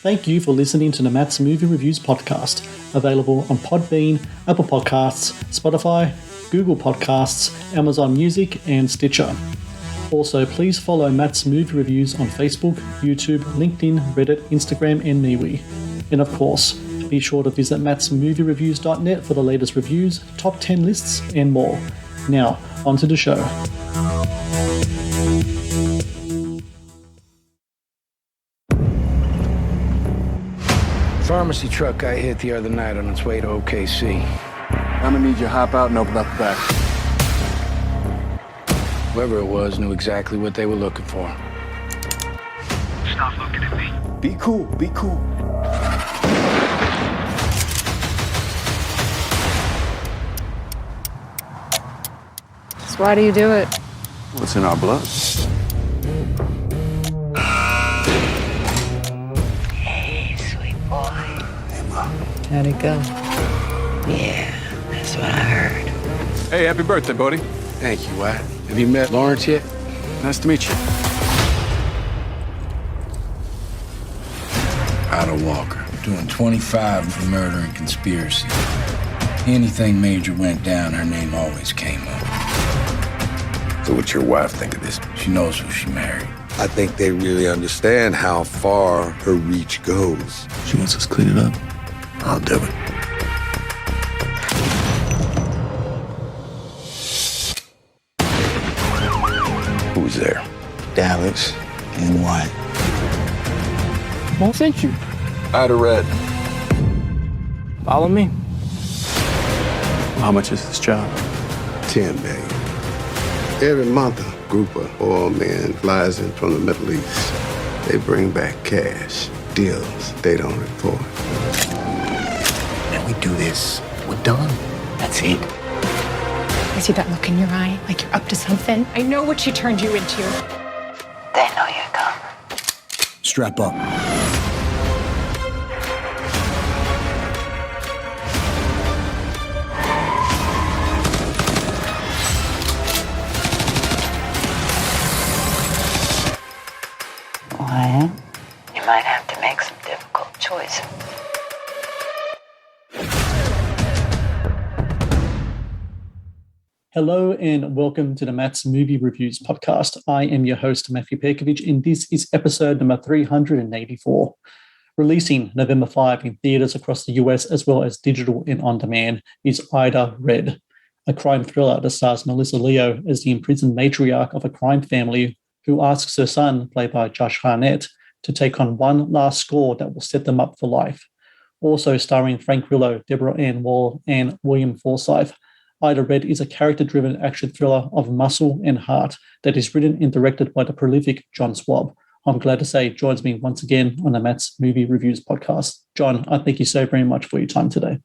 Thank you for listening to the Matt's Movie Reviews podcast, available on Podbean, Apple Podcasts, Spotify, Google Podcasts, Amazon Music, and Stitcher. Also, please follow Matt's Movie Reviews on Facebook, YouTube, LinkedIn, Reddit, Instagram, and MeWe. And of course, be sure to visit mattsmoviereviews.net for the latest reviews, top 10 lists, and more. Now, on to the show. Pharmacy truck I hit the other night on its way to OKC. I'm gonna need you to hop out and open up the back. Whoever it was knew exactly what they were looking for. Stop looking at me. Be cool, be cool. So why do you do it? What's in our blood? Hey, sweet boy. Hey, Ma. How'd it go? Yeah, that's what I heard. Hey, happy birthday, buddy. Thank you, Wyatt. Have you met Lawrence yet? Nice to meet you. Otto Walker. Doing 25 for murder and conspiracy. Anything major went down, her name always came up. So what's your wife think of this? She knows who she married. I think they really understand how far her reach goes. She wants us clean it up. I'll do it. Who's there? Dallas and Wyatt. Won't sent you. Ida Red. Follow me. How much is this job? 10 million. Every month, a group of oil men flies in from the Middle East. They bring back cash, deals they don't report. When we do this, we're done. That's it. I see that look in your eye, like you're up to something. I know what she turned you into. They know you're coming. Strap up. Well, you might have to make some difficult choices. Hello and welcome to the Matt's Movie Reviews podcast. I am your host, Matthew Pejkovic, and this is episode number 384. Releasing November 5 in theaters across the US as well as digital and on-demand is Ida Red, a crime thriller that stars Melissa Leo as the imprisoned matriarch of a crime family who asks her son, played by Josh Hartnett, to take on one last score that will set them up for life. Also starring Frank Grillo, Deborah Ann Wall, and William Forsythe, Ida Red is a character-driven action thriller of muscle and heart that is written and directed by the prolific John Swab. I'm glad to say joins me once again on the Matt's Movie Reviews podcast. John, I thank you so very much for your time today.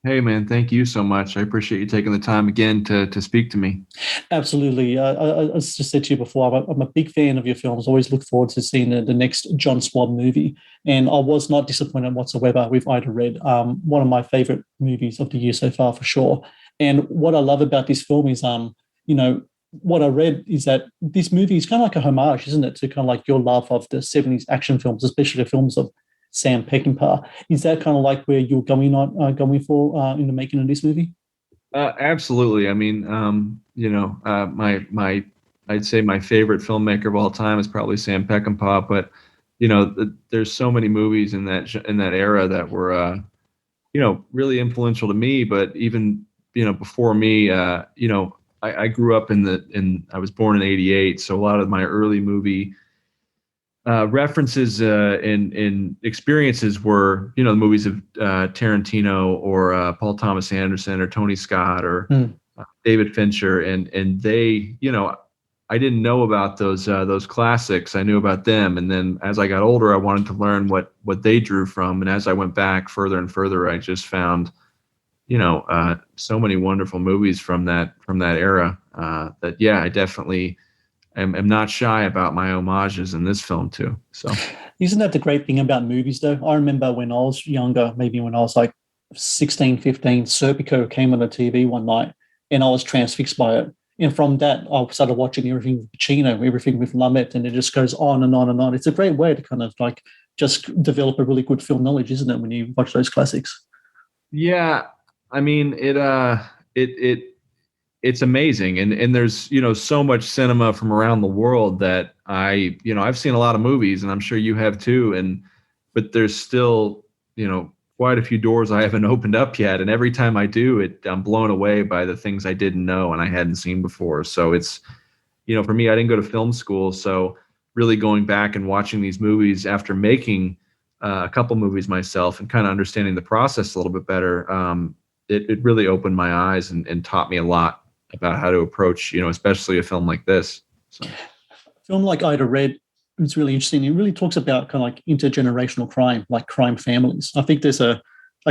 Hey, man, thank you so much. I appreciate you taking the time again to speak to me. Absolutely. I just said to you before, I'm a big fan of your films. Always look forward to seeing the next John Swab movie. And I was not disappointed whatsoever with Ida Red. One of my favorite movies of the year so far, for sure. And what I love about this film is, what I read is that this movie is kind of like a homage, isn't it, to kind of like your love of the 70s action films, especially the films of Sam Peckinpah. Is that kind of like where you're going for in the making of this movie? Absolutely. I mean, I'd say my favorite filmmaker of all time is probably Sam Peckinpah, but there's so many movies in that era that were really influential to me. But even before me, I grew up I was born in '88, so a lot of my early movie references and experiences were, the movies of Tarantino or Paul Thomas Anderson or Tony Scott or David Fincher, and they, I didn't know about those classics. I knew about them, and then as I got older, I wanted to learn what they drew from, and as I went back further and further, I just found, so many wonderful movies from that era that I definitely am not shy about my homages in this film too. So, isn't that the great thing about movies, though? I remember when I was younger, maybe when I was like 16, 15, Serpico came on the TV one night, and I was transfixed by it. And from that, I started watching everything with Pacino, everything with Lumet, and it just goes on and on and on. It's a great way to kind of like just develop a really good film knowledge, isn't it, when you watch those classics? Yeah, I mean it's amazing, and there's so much cinema from around the world that I've seen a lot of movies, and I'm sure you have too, but there's still quite a few doors I haven't opened up yet, and every time I do, I'm blown away by the things I didn't know and I hadn't seen before. So it's for me, I didn't go to film school, so really going back and watching these movies after making a couple movies myself and kind of understanding the process a little bit better, it really opened my eyes and taught me a lot about how to approach, especially a film like this. So, film like Ida Red, it's really interesting. It really talks about kind of like intergenerational crime, like crime families. I think there's a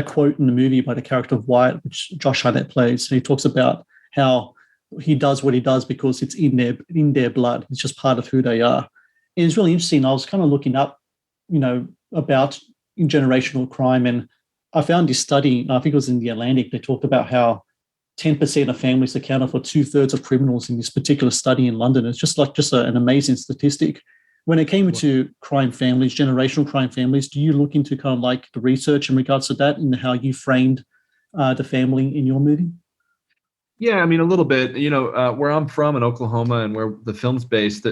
quote in the movie by the character of Wyatt, which Josh Hartnett plays. And he talks about how he does what he does because it's in their blood. It's just part of who they are. And it's really interesting. I was kind of looking up, about intergenerational crime, and I found this study. I think it was in the Atlantic. They talked about how 10% of families accounted for 2/3 of criminals in this particular study in London. It's just an amazing statistic. When it came to crime families, generational crime families, do you look into kind of like the research in regards to that and how you framed the family in your movie? Yeah, I mean, a little bit. Where I'm from in Oklahoma and where the film's based,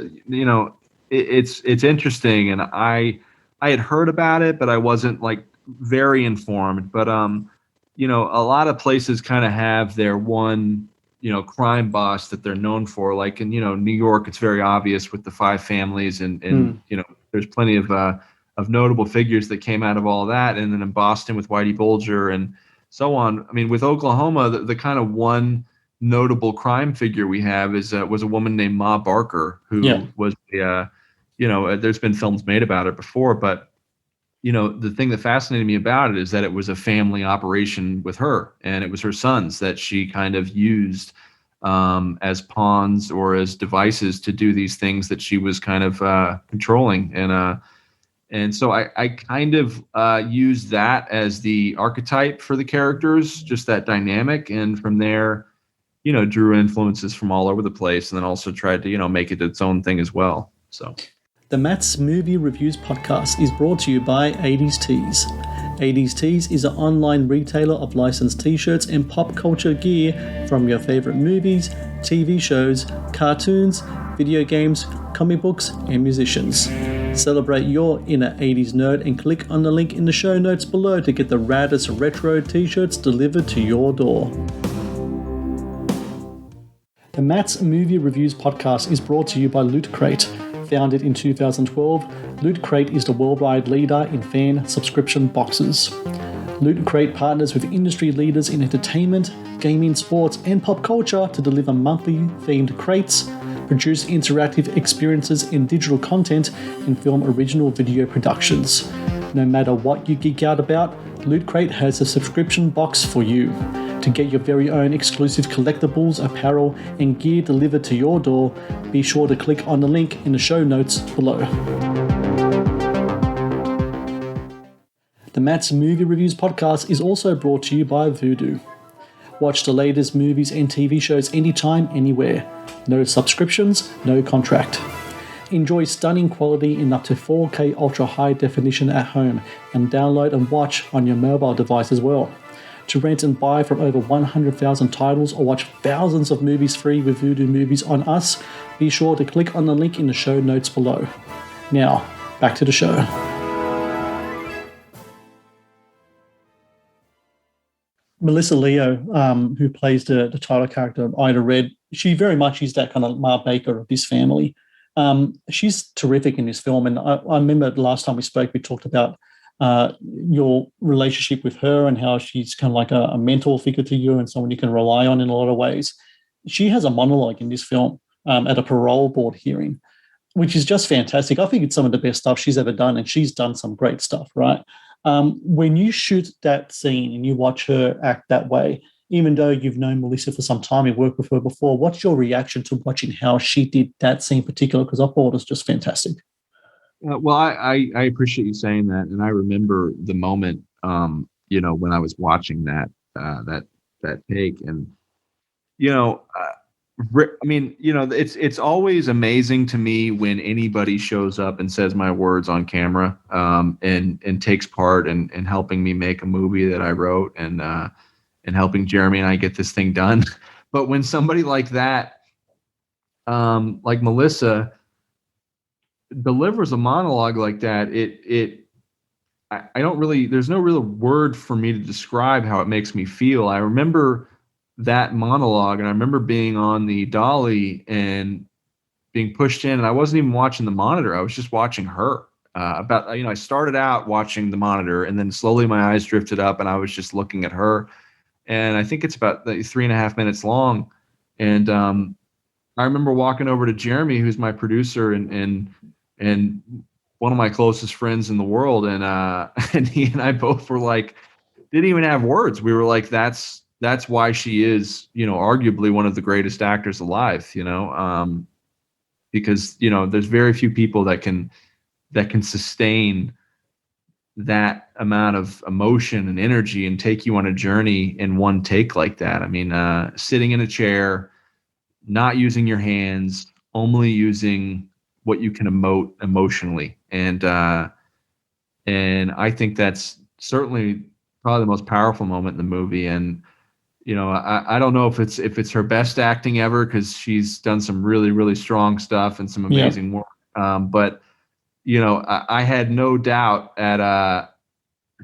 it's interesting, and I had heard about it, but I wasn't like very informed. But a lot of places kind of have their one, crime boss that they're known for. Like in, New York, it's very obvious with the five families, and there's plenty of notable figures that came out of all that. And then in Boston with Whitey Bulger and so on. I mean, with Oklahoma, the kind of one notable crime figure we have was a woman named Ma Barker, who was there's been films made about it before, but the thing that fascinated me about it is that it was a family operation with her, and it was her sons that she kind of used as pawns or as devices to do these things that she was kind of controlling. And so I kind of used that as the archetype for the characters, just that dynamic. And from there, drew influences from all over the place, and then also tried to, make it its own thing as well. So. The Matt's Movie Reviews podcast is brought to you by 80s Tees. 80s Tees is an online retailer of licensed t-shirts and pop culture gear from your favorite movies, TV shows, cartoons, video games, comic books, and musicians. Celebrate your inner 80s nerd and click on the link in the show notes below to get the raddest retro t-shirts delivered to your door. The Matt's Movie Reviews podcast is brought to you by Loot Crate. Founded in 2012, Loot Crate is the worldwide leader in fan subscription boxes. Loot Crate partners with industry leaders in entertainment, gaming, sports, and pop culture to deliver monthly themed crates, produce interactive experiences in digital content, and film original video productions. No matter what you geek out about, Loot Crate has a subscription box for you. To get your very own exclusive collectibles, apparel, and gear delivered to your door, be sure to click on the link in the show notes below. The Matt's Movie Reviews podcast is also brought to you by Vudu. Watch the latest movies and TV shows anytime, anywhere. No subscriptions, no contract. Enjoy stunning quality in up to 4K ultra high definition at home, and download and watch on your mobile device as well. To rent and buy from over 100,000 titles or watch thousands of movies free with Vudu Movies on us, be sure to click on the link in the show notes below. Now, back to the show. Melissa Leo, who plays the title character of Ida Red, she very much is that kind of Ma Baker of this family. She's terrific in this film, and I remember the last time we spoke, we talked about your relationship with her and how she's kind of like a mentor figure to you and someone you can rely on in a lot of ways. She has a monologue in this film at a parole board hearing, which is just fantastic. I think it's some of the best stuff she's ever done, and she's done some great stuff, right? When you shoot that scene and you watch her act that way, even though you've known Melissa for some time, you've worked with her before, what's your reaction to watching how she did that scene in particular? Because I thought it was just fantastic. Well, I appreciate you saying that, and I remember the moment, when I was watching that take, and I mean, it's always amazing to me when anybody shows up and says my words on camera, and takes part in helping me make a movie that I wrote, and helping Jeremy and I get this thing done. But when somebody like that, like Melissa, delivers a monologue like that, I don't really, there's no real word for me to describe how it makes me feel. I remember that monologue, and I remember being on the dolly and being pushed in, and I wasn't even watching the monitor. I was just watching her. I started out watching the monitor, and then slowly my eyes drifted up, and I was just looking at her. And I think it's about 3.5 minutes long. And I remember walking over to Jeremy, who's my producer and one of my closest friends in the world, and he and I both were like, didn't even have words. We were like, that's why she is, arguably one of the greatest actors alive, because, there's very few people that can sustain that amount of emotion and energy and take you on a journey in one take like that. I mean, sitting in a chair, not using your hands, only using what you can emote emotionally. And I think that's certainly probably the most powerful moment in the movie. And, I don't know if it's her best acting ever, because she's done some really, really strong stuff and some amazing work. But, I had no doubt at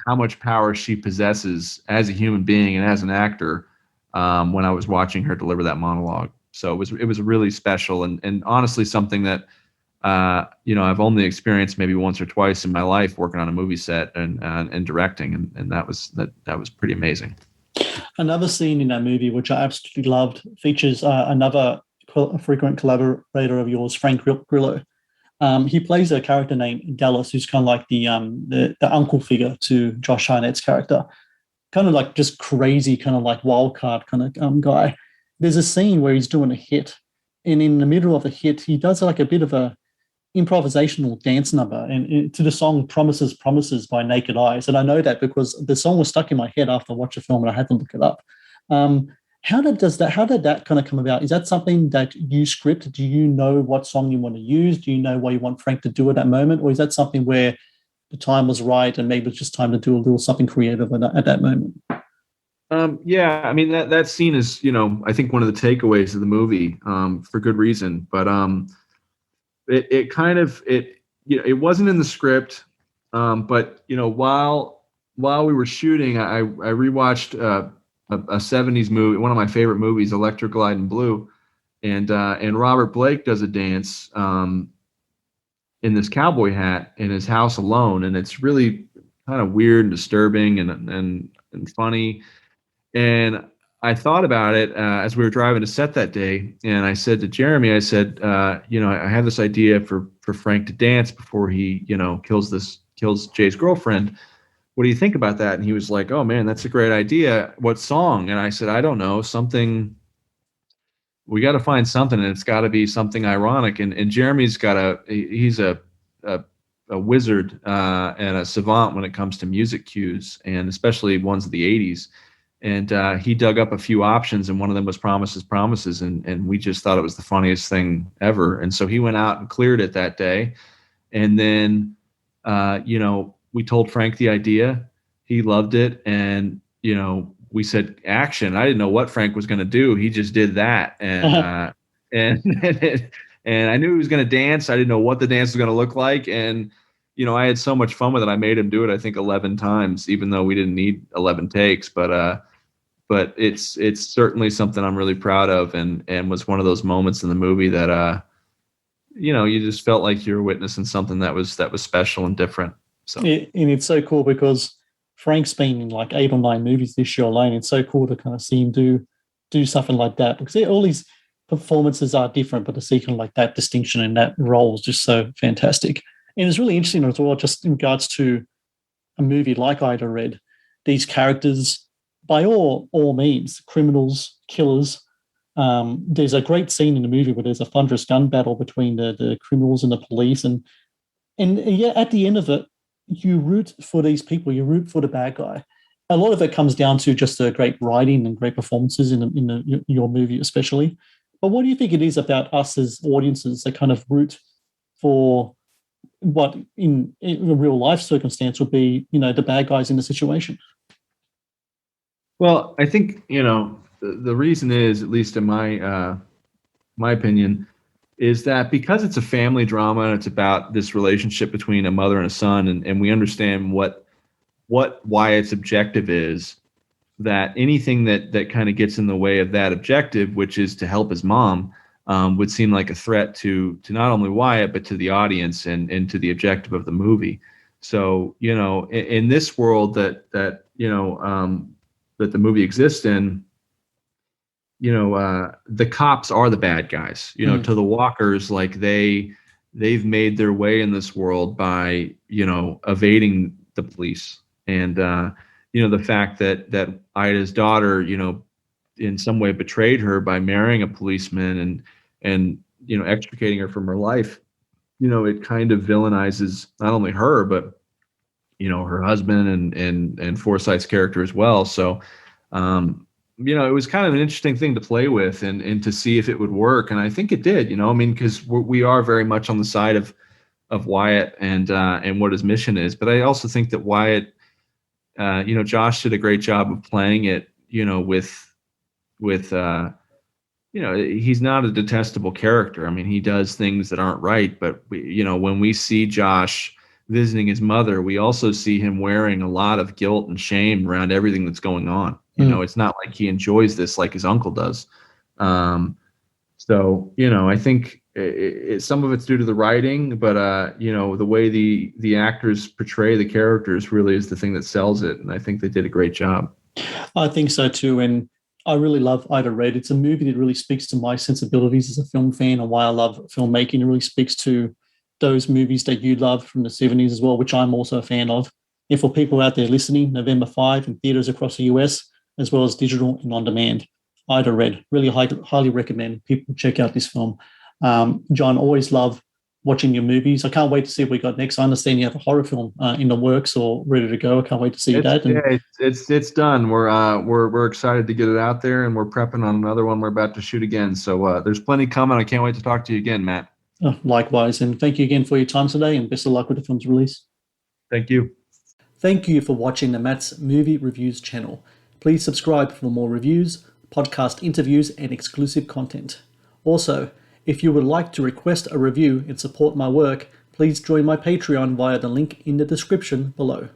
how much power she possesses as a human being and as an actor when I was watching her deliver that monologue. So it was really special, and honestly something that I've only experienced maybe once or twice in my life, working on a movie set and directing, and that was pretty amazing. Another scene in that movie, which I absolutely loved, features another frequent collaborator of yours, Frank Grillo. He plays a character named Dallas, who's kind of like the uncle figure to Josh Hartnett's character, kind of like just crazy, kind of like wild card kind of guy. There's a scene where he's doing a hit, and in the middle of the hit, he does like a bit of a improvisational dance number and to the song Promises, Promises by Naked Eyes. And I know that because the song was stuck in my head after I watched the film and I had to look it up. How did that kind of come about? Is that something that you script? Do you know what song you want to use? Do you know what you want Frank to do at that moment? Or is that something where the time was right and maybe it's just time to do a little something creative at that moment? Yeah, I mean, that scene is, I think one of the takeaways of the movie, for good reason. But it wasn't in the script, but while we were shooting, I rewatched a 70s movie, one of my favorite movies, Electric Glide in Blue, and Robert Blake does a dance in this cowboy hat in his house alone, and it's really kind of weird and disturbing and funny. And I thought about it as we were driving to set that day, and I said to Jeremy, I said, I have this idea for Frank to dance before he, kills Jay's girlfriend. What do you think about that? And he was like, oh man, that's a great idea. What song? And I said, I don't know, something. We got to find something, and it's got to be something ironic. And Jeremy's he's a wizard and a savant when it comes to music cues, and especially ones of the 80s. And he dug up a few options, and one of them was Promises, Promises. And we just thought it was the funniest thing ever. And so he went out and cleared it that day. And then, we told Frank the idea. He loved it. And, we said action. I didn't know what Frank was going to do. He just did that. And, and I knew he was going to dance. I didn't know what the dance was going to look like. And, I had so much fun with it. I made him do it, I think 11 times, even though we didn't need 11 takes, but it's certainly something I'm really proud of, and was one of those moments in the movie that, you just felt like you were witnessing something that was special and different. So, and it's so cool because Frank's been in like 8 or 9 movies this year alone. It's so cool to kind of see him do something like that, because all these performances are different, but to see kind of like that distinction in that role is just so fantastic. And it's really interesting as well, just in regards to a movie like Ida Red, these characters, by all means, criminals, killers. There's a great scene in the movie where there's a thunderous gun battle between the criminals and the police, and yeah, at the end of it, you root for these people, you root for the bad guy. A lot of it comes down to just the great writing and great performances in your movie, especially. But what do you think it is about us as audiences that kind of root for what in a real life circumstance would be, the bad guys in the situation? Well, I think, the reason is, at least in my opinion, is that because it's a family drama and it's about this relationship between a mother and a son, and we understand what Wyatt's objective is, that anything that kind of gets in the way of that objective, which is to help his mom, would seem like a threat to not only Wyatt, but to the audience and to the objective of the movie. So, in this world that the movie exists in, the cops are the bad guys, to the walkers, like they've made their way in this world by, evading the police. And, the fact that Ida's daughter, in some way betrayed her by marrying a policeman and extricating her from her life, it kind of villainizes not only her, but, her husband and Forsythe's character as well. So, it was kind of an interesting thing to play with and to see if it would work. And I think it did, because we are very much on the side of Wyatt and what his mission is. But I also think that Wyatt, Josh did a great job of playing it, with he's not a detestable character. I mean, he does things that aren't right, but when we see Josh visiting his mother, we also see him wearing a lot of guilt and shame around everything that's going on. It's not like he enjoys this like his uncle does. So, I think some of it's due to the writing, but, the way the actors portray the characters really is the thing that sells it. And I think they did a great job. I think so too. And I really love Ida Red. It's a movie that really speaks to my sensibilities as a film fan and why I love filmmaking. It really speaks to those movies that you love from the 70s as well, which I'm also a fan of. And for people out there listening, November 5 in theaters across the US, as well as digital and on demand. Ida Red, really highly recommend people check out this film. John, always love watching your movies. I can't wait to see what we got next. I understand you have a horror film in the works or ready to go. I can't wait to see that. It's done. We're excited to get it out there, and we're prepping on another one we're about to shoot again. So there's plenty coming. I can't wait to talk to you again, Matt. Likewise, and thank you again for your time today, and best of luck with the film's release. Thank you. Thank you for watching the Matt's Movie Reviews channel. Please subscribe for more reviews, podcast interviews, and exclusive content. Also, if you would like to request a review and support my work, please join my Patreon via the link in the description below.